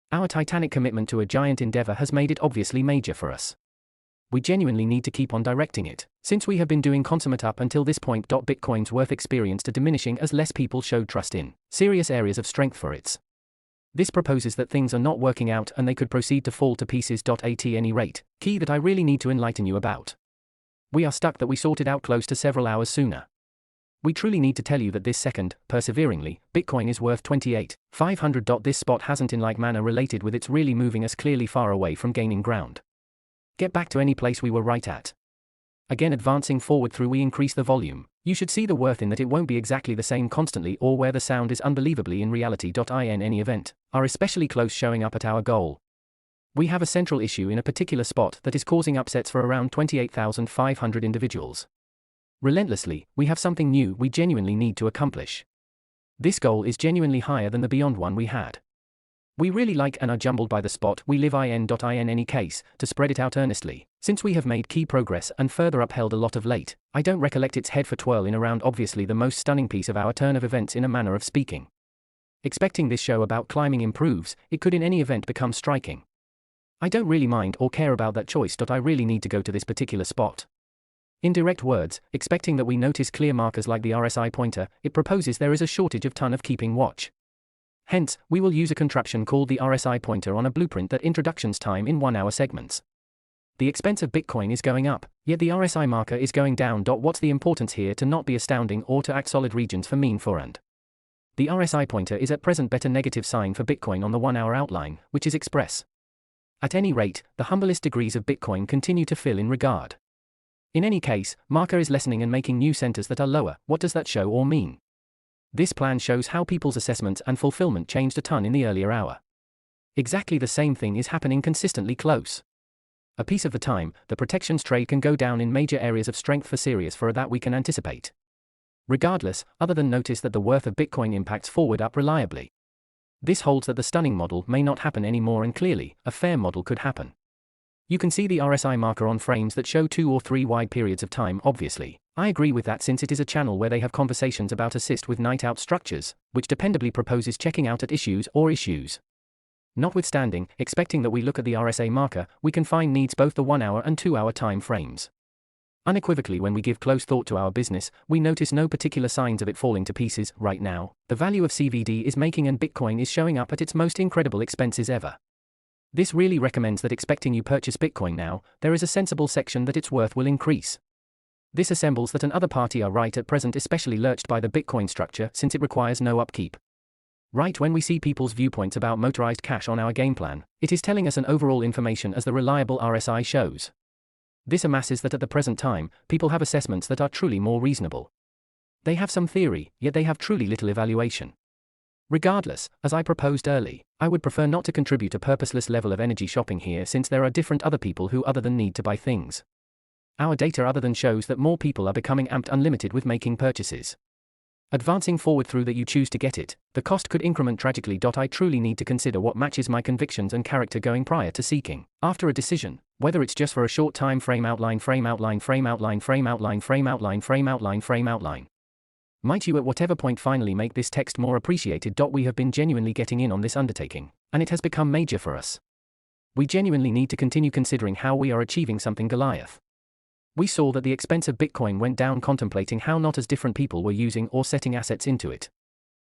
Our titanic commitment to a giant endeavor has made it obviously major for us. We genuinely need to keep on directing it, since we have been doing consummate up until this point. Bitcoin's worth experienced a diminishing as less people showed trust in serious areas of strength for its. This proposes that things are not working out and they could proceed to fall to pieces. At any rate, key that I really need to enlighten you about. We are stuck that we sorted out close to several hours sooner. We truly need to tell you that this second, perseveringly, Bitcoin is worth 28,500. This spot hasn't in like manner related with its really moving us clearly far away from gaining ground. Get back to any place we were right at. Again advancing forward through we increase the volume. You should see the worth in that it won't be exactly the same constantly or where the sound is unbelievably in reality. In any event, are especially close showing up at our goal. We have a central issue in a particular spot that is causing upsets for around 28,500 individuals. Relentlessly, we have something new we genuinely need to accomplish. This goal is genuinely higher than the beyond one we had. We really like and are jumbled by the spot we live in. In any case, to spread it out earnestly, since we have made key progress and further upheld a lot of late, I don't recollect its head for twirl in around obviously the most stunning piece of our turn of events in a manner of speaking. Expecting this show about climbing improves, it could in any event become striking. I don't really mind or care about that choice. I really need to go to this particular spot. In direct words, expecting that we notice clear markers like the RSI pointer, it proposes there is a shortage of ton of keeping watch. Hence, we will use a contraption called the RSI pointer on a blueprint that introductions time in 1 hour segments. The expense of Bitcoin is going up, yet the RSI marker is going down. What's the importance here to not be astounding or to act solid regions for mean forehand? The RSI pointer is at present better negative sign for Bitcoin on the 1 hour outline, which is express. At any rate, the humblest degrees of Bitcoin continue to fill in regard. In any case, marker is lessening and making new centers that are lower. What does that show or mean? This plan shows how people's assessments and fulfillment changed a ton in the earlier hour. Exactly the same thing is happening consistently close. A piece of the time, the protections trade can go down in major areas of strength for serious for that we can anticipate. Regardless, other than notice that the worth of Bitcoin impacts forward up reliably. This holds that the stunning model may not happen anymore and clearly, a fair model could happen. You can see the RSI marker on frames that show 2 or 3 wide periods of time. Obviously, I agree with that since it is a channel where they have conversations about assist with night out structures, which dependably proposes checking out at issues or issues. Notwithstanding, expecting that we look at the RSA marker, we can find needs both the 1 hour and 2 hour time frames. Unequivocally, when we give close thought to our business, we notice no particular signs of it falling to pieces. Right now, the value of CVD is making and Bitcoin is showing up at its most incredible expenses ever. This really recommends that expecting you purchase Bitcoin now, there is a sensible section that its worth will increase. This assembles that another party are right at present especially lurched by the Bitcoin structure since it requires no upkeep. Right when we see people's viewpoints about motorized cash on our game plan, it is telling us an overall information as the reliable RSI shows. This amasses that at the present time, people have assessments that are truly more reasonable. They have some theory, yet they have truly little evaluation. Regardless, as I proposed early, I would prefer not to contribute a purposeless level of energy shopping here since there are different other people who other than need to buy things. Our data other than shows that more people are becoming amped unlimited with making purchases. Advancing forward through that you choose to get it, the cost could increment tragically. I truly need to consider what matches my convictions and character going prior to seeking, after a decision, whether it's just for a short time frame outline. Might you at whatever point finally make this text more appreciated. We have been genuinely getting in on this undertaking, and it has become major for us. We genuinely need to continue considering how we are achieving something Goliath. We saw that the expense of Bitcoin went down contemplating how not as different people were using or setting assets into it.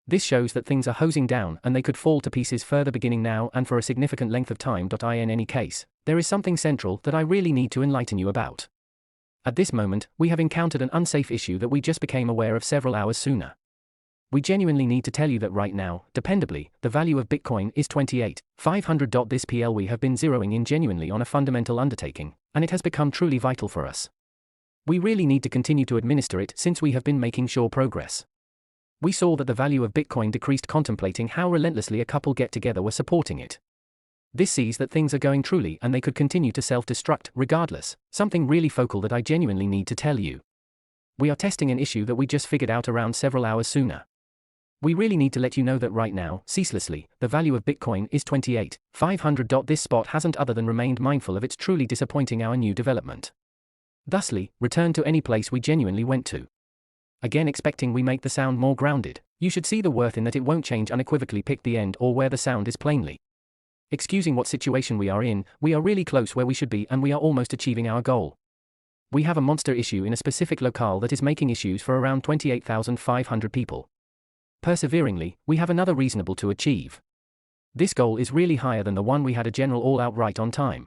This shows that things are hosing down and they could fall to pieces further beginning now and for a significant length of time. In any case, there is something central that I really need to enlighten you about. At this moment, we have encountered an unsafe issue that we just became aware of several hours sooner. We genuinely need to tell you that right now, dependably, the value of Bitcoin is 28,500. This PL we have been zeroing in genuinely on a fundamental undertaking, and it has become truly vital for us. We really need to continue to administer it since we have been making sure progress. We saw that the value of Bitcoin decreased contemplating how relentlessly a couple get together were supporting it. This sees that things are going truly and they could continue to self-destruct regardless, something really focal that I genuinely need to tell you. We are testing an issue that we just figured out around several hours sooner. We really need to let you know that right now, ceaselessly, the value of Bitcoin is 28,500. This spot hasn't other than remained mindful of its truly disappointing our new development. Thusly, return to any place we genuinely went to. Again expecting we make the sound more grounded, you should see the worth in that it won't change unequivocally pick the end or where the sound is plainly. Excusing what situation we are in, we are really close where we should be and we are almost achieving our goal. We have a monster issue in a specific locale that is making issues for around 28,500 people. Perseveringly, we have another reasonable to achieve. This goal is really higher than the one we had a general all-out right on time.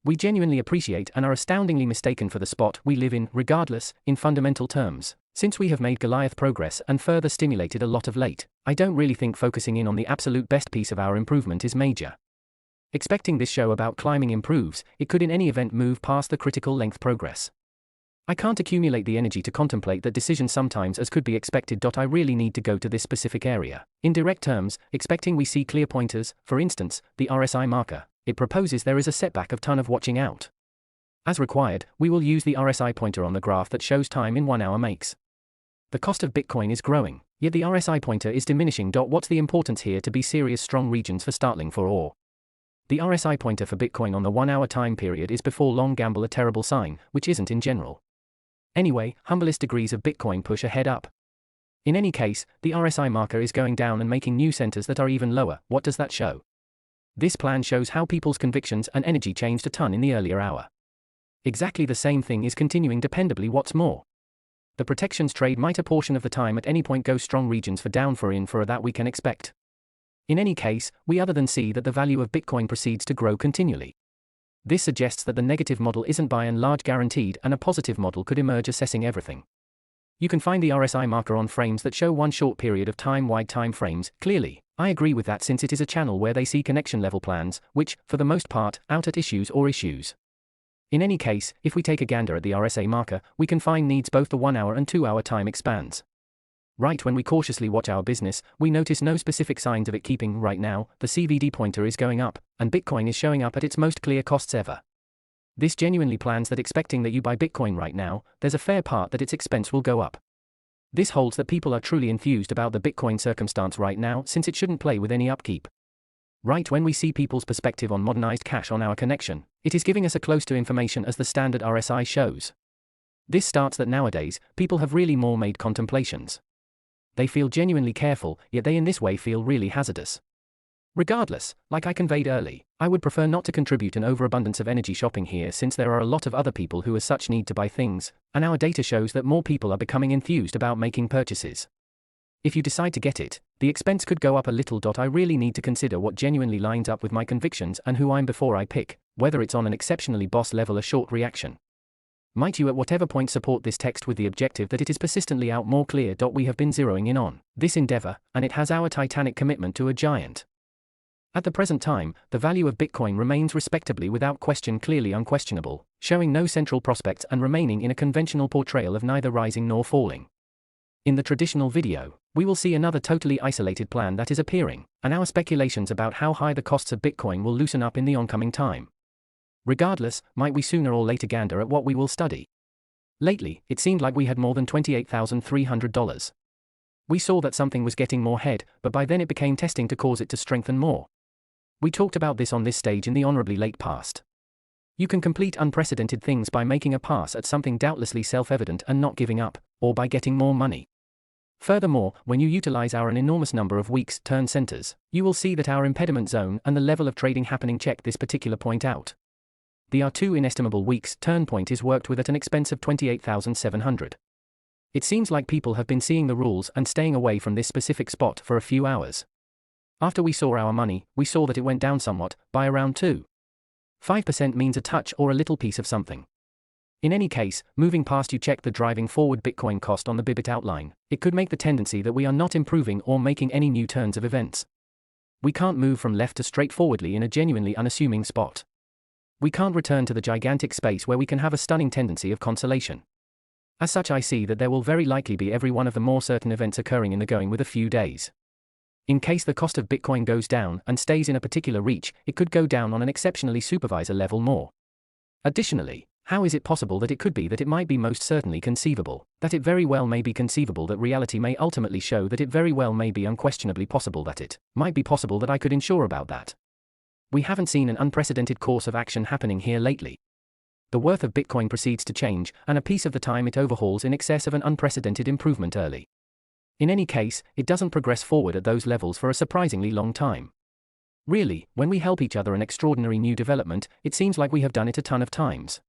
We genuinely appreciate and are astoundingly mistaken for the spot we live in, regardless, in fundamental terms. Since we have made Goliath progress and further stimulated a lot of late, I don't really think focusing in on the absolute best piece of our improvement is major. Expecting this show about climbing improves, it could in any event move past the critical length progress. I can't accumulate the energy to contemplate that decision sometimes as could be expected. I really need to go to this specific area. In direct terms, expecting we see clear pointers, for instance, the RSI marker, it proposes there is a setback of ton of watching out. As required, we will use the RSI pointer on the graph that shows time in 1 hour makes. The cost of Bitcoin is growing, yet the RSI pointer is diminishing. What's the importance here to be serious strong regions for startling for ore? The RSI pointer for Bitcoin on the 1 hour time period is before long gamble a terrible sign, which isn't in general. Anyway, humblest degrees of Bitcoin push ahead up. In any case, the RSI marker is going down and making new centers that are even lower. What does that show? This plan shows how people's convictions and energy changed a ton in the earlier hour. Exactly the same thing is continuing dependably. What's more, the protections trade might a portion of the time at any point go strong regions for down for in for a that we can expect. In any case, we other than see that the value of Bitcoin proceeds to grow continually. This suggests that the negative model isn't by and large guaranteed and a positive model could emerge assessing everything. You can find the RSI marker on frames that show one short period of time-wide time frames. Clearly, I agree with that since it is a channel where they see connection level plans, which, for the most part, out at issues or issues. In any case, if we take a gander at the RSI marker, we can find needs both the 1 hour and 2 hour time expands. Right when we cautiously watch our business, we notice no specific signs of it keeping. Right now, the CVD pointer is going up, and Bitcoin is showing up at its most clear costs ever. This genuinely plans that expecting that you buy Bitcoin right now, there's a fair part that its expense will go up. This holds that people are truly enthused about the Bitcoin circumstance right now since it shouldn't play with any upkeep. Right when we see people's perspective on modernized cash on our connection, it is giving us a close to information as the standard RSI shows. This starts that nowadays, people have really more made contemplations. They feel genuinely careful, yet they in this way feel really hazardous. Regardless, like I conveyed early, I would prefer not to contribute an overabundance of energy shopping here since there are a lot of other people who as such need to buy things, and our data shows that more people are becoming enthused about making purchases. If you decide to get it, the expense could go up a little. I really need to consider what genuinely lines up with my convictions and who I'm before I pick, whether it's on an exceptionally boss level a short reaction. Might you at whatever point support this text with the objective that it is persistently out more clear. We have been zeroing in on this endeavor, and it has our titanic commitment to a giant. At the present time, the value of Bitcoin remains respectably without question clearly unquestionable, showing no central prospects and remaining in a conventional portrayal of neither rising nor falling. In the traditional video, we will see another totally isolated plan that is appearing, and our speculations about how high the costs of Bitcoin will loosen up in the oncoming time. Regardless, might we sooner or later gander at what we will study? Lately, it seemed like we had more than $28,300. We saw that something was getting more head, but by then it became testing to cause it to strengthen more. We talked about this on this stage in the honorably late past. You can complete unprecedented things by making a pass at something doubtlessly self-evident and not giving up, or by getting more money. Furthermore, when you utilize our an enormous number of weeks turn centers, you will see that our impediment zone and the level of trading happening check this particular point out. The R2 inestimable weeks turn point is worked with at an expense of 28,700. It seems like people have been seeing the rules and staying away from this specific spot for a few hours. After we saw our money, we saw that it went down somewhat, by around 2.5% means a touch or a little piece of something. In any case, moving past you check the driving forward Bitcoin cost on the Bibit outline, it could make the tendency that we are not improving or making any new turns of events. We can't move from left to straightforwardly in a genuinely unassuming spot. We can't return to the gigantic space where we can have a stunning tendency of consolation. As such, I see that there will very likely be every one of the more certain events occurring in the going with a few days. In case the cost of Bitcoin goes down and stays in a particular reach, it could go down on an exceptionally supervisor level more. Additionally, how is it possible that it could be that it might be most certainly conceivable, that it very well may be conceivable that reality may ultimately show that it very well may be unquestionably possible that it might be possible that I could ensure about that? We haven't seen an unprecedented course of action happening here lately. The worth of Bitcoin proceeds to change, and a piece of the time it overhauls in excess of an unprecedented improvement early. In any case, it doesn't progress forward at those levels for a surprisingly long time. Really, when we help each other an extraordinary new development, it seems like we have done it a ton of times.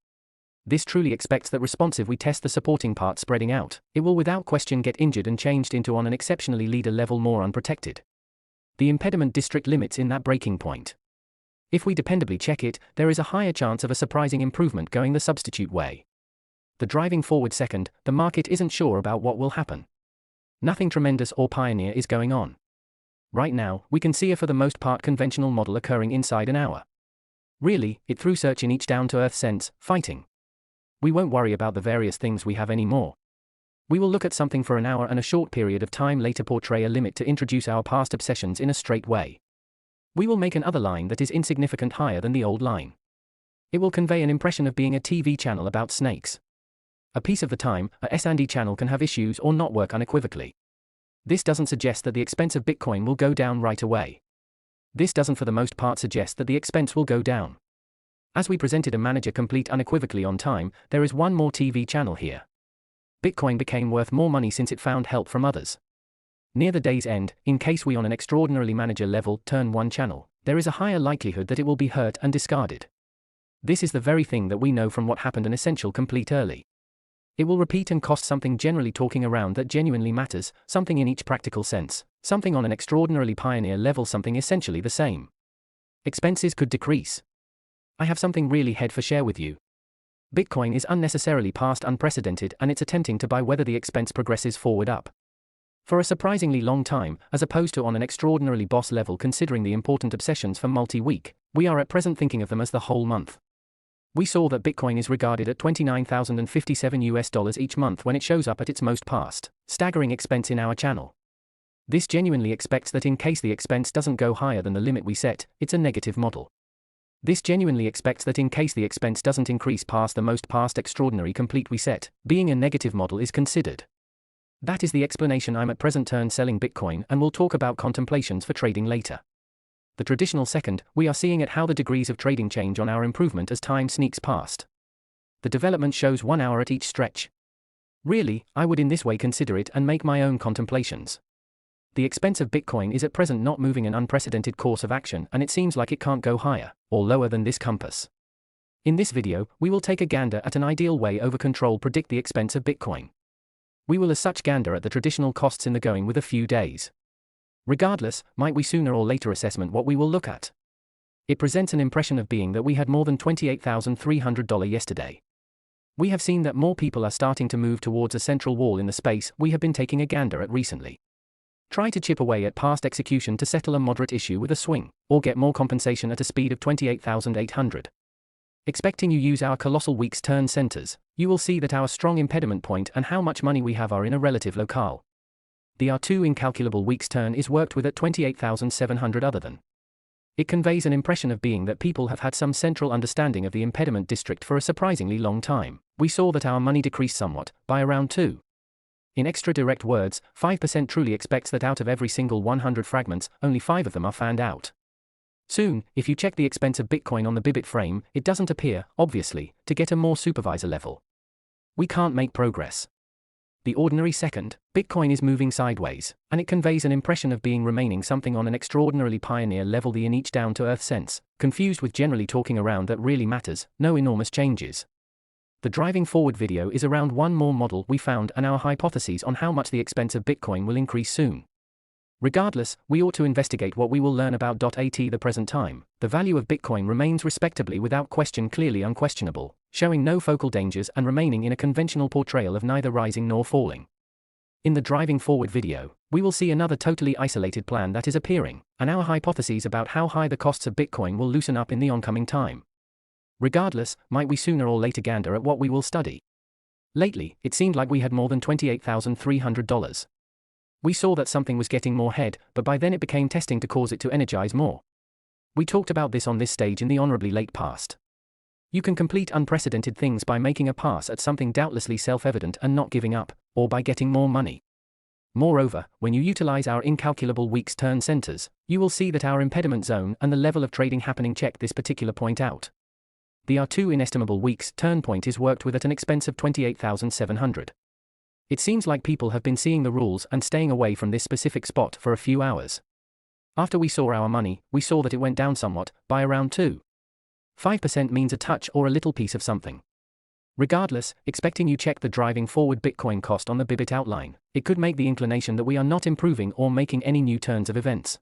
This truly expects that responsive we test the supporting part spreading out, it will without question get injured and changed into on an exceptionally leader level more unprotected. The impediment district limits in that breaking point. If we dependably check it, there is a higher chance of a surprising improvement going the substitute way. The driving forward second, the market isn't sure about what will happen. Nothing tremendous or pioneer is going on. Right now, we can see a for the most part conventional model occurring inside an hour. Really, it through search in each down-to-earth sense, fighting. We won't worry about the various things we have anymore. We will look at something for an hour and a short period of time later portray a limit to introduce our past obsessions in a straight way. We will make another line that is insignificant higher than the old line. It will convey an impression of being a TV channel about snakes. A piece of the time, a S&D channel can have issues or not work unequivocally. This doesn't suggest that the expense of Bitcoin will go down right away. This doesn't for the most part suggest that the expense will go down. As we presented a manager complete unequivocally on time, there is one more TV channel here. Bitcoin became worth more money since it found help from others. Near the day's end, in case we on an extraordinarily manager level turn one channel, there is a higher likelihood that it will be hurt and discarded. This is the very thing that we know from what happened an essential complete early. It will repeat and cost something generally talking around that genuinely matters, something in each practical sense, something on an extraordinarily pioneer level, something essentially the same. Expenses could decrease. I have something really head for share with you. Bitcoin is unnecessarily past unprecedented and it's attempting to buy whether the expense progresses forward up. For a surprisingly long time, as opposed to on an extraordinarily boss level considering the important obsessions for multi-week, we are at present thinking of them as the whole month. We saw that Bitcoin is regarded at $29,057 each month when it shows up at its most past staggering expense in our channel. This genuinely expects that in case the expense doesn't go higher than the limit we set, it's a negative model. This genuinely expects that in case the expense doesn't increase past the most past extraordinary complete we set, being a negative model is considered. That is the explanation I'm at present turn selling Bitcoin, and we'll talk about contemplations for trading later. The traditional second, we are seeing at how the degrees of trading change on our improvement as time sneaks past. The development shows 1 hour at each stretch. Really, I would in this way consider it and make my own contemplations. The expense of Bitcoin is at present not moving an unprecedented course of action, and it seems like it can't go higher or lower than this compass. In this video, we will take a gander at an ideal way over control predict the expense of Bitcoin. We will as such gander at the traditional costs in the going with a few days. Regardless, might we sooner or later assessment what we will look at. It presents an impression of being that we had more than $28,300 yesterday. We have seen that more people are starting to move towards a central wall in the space we have been taking a gander at recently. Try to chip away at past execution to settle a moderate issue with a swing, or get more compensation at a speed of 28,800. Expecting you use our colossal week's turn centers, you will see that our strong impediment point and how much money we have are in a relative locale. The R2 incalculable week's turn is worked with at 28,700 other than. It conveys an impression of being that people have had some central understanding of the impediment district for a surprisingly long time. We saw that our money decreased somewhat, by around 2. In extra direct words, 5% truly expects that out of every single 100 fragments, only 5 of them are fanned out. Soon, if you check the expense of Bitcoin on the Bibit frame, it doesn't appear, obviously, to get a more supervisor level. We can't make progress. The ordinary second, Bitcoin is moving sideways, and it conveys an impression of being remaining something on an extraordinarily pioneer level the in each down-to-earth sense, confused with generally talking around that really matters, no enormous changes. The driving forward video is around one more model we found and our hypotheses on how much the expense of Bitcoin will increase soon. Regardless, we ought to investigate what we will learn about at the present time. The value of Bitcoin remains respectably without question clearly unquestionable, showing no focal dangers and remaining in a conventional portrayal of neither rising nor falling. In the driving forward video, we will see another totally isolated plan that is appearing, and our hypotheses about how high the costs of Bitcoin will loosen up in the oncoming time. Regardless, might we sooner or later gander at what we will study. Lately, it seemed like we had more than $28,300. We saw that something was getting more head, but by then it became testing to cause it to energize more. We talked about this on this stage in the honorably late past. You can complete unprecedented things by making a pass at something doubtlessly self-evident and not giving up, or by getting more money. Moreover, when you utilize our incalculable week's turn centers, you will see that our impediment zone and the level of trading happening check this particular point out. The R2 inestimable week's turn point is worked with at an expense of 28,700. It seems like people have been seeing the rules and staying away from this specific spot for a few hours. After we saw our money, we saw that it went down somewhat, by around 2.5% means a touch or a little piece of something. Regardless, expecting you check the driving forward Bitcoin cost on the Bibit outline, it could make the inclination that we are not improving or making any new turns of events.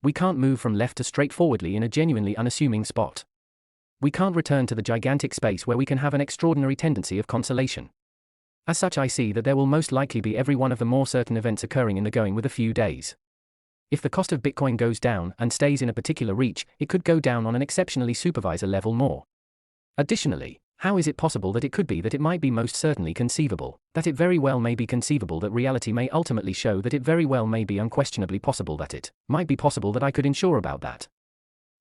We can't move from left to straightforwardly in a genuinely unassuming spot. We can't return to the gigantic space where we can have an extraordinary tendency of consolation. As such, I see that there will most likely be every one of the more certain events occurring in the going with a few days. If the cost of Bitcoin goes down and stays in a particular reach, it could go down on an exceptionally supervisor level more. Additionally, how is it possible that it could be that it might be most certainly conceivable, that it very well may be conceivable that reality may ultimately show that it very well may be unquestionably possible that it might be possible that I could ensure about that?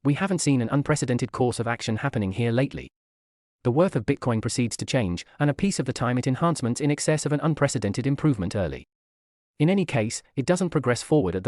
We haven't seen an unprecedented course of action happening here lately. The worth of Bitcoin proceeds to change, and a piece of the time it enhancements in excess of an unprecedented improvement early. In any case, it doesn't progress forward at the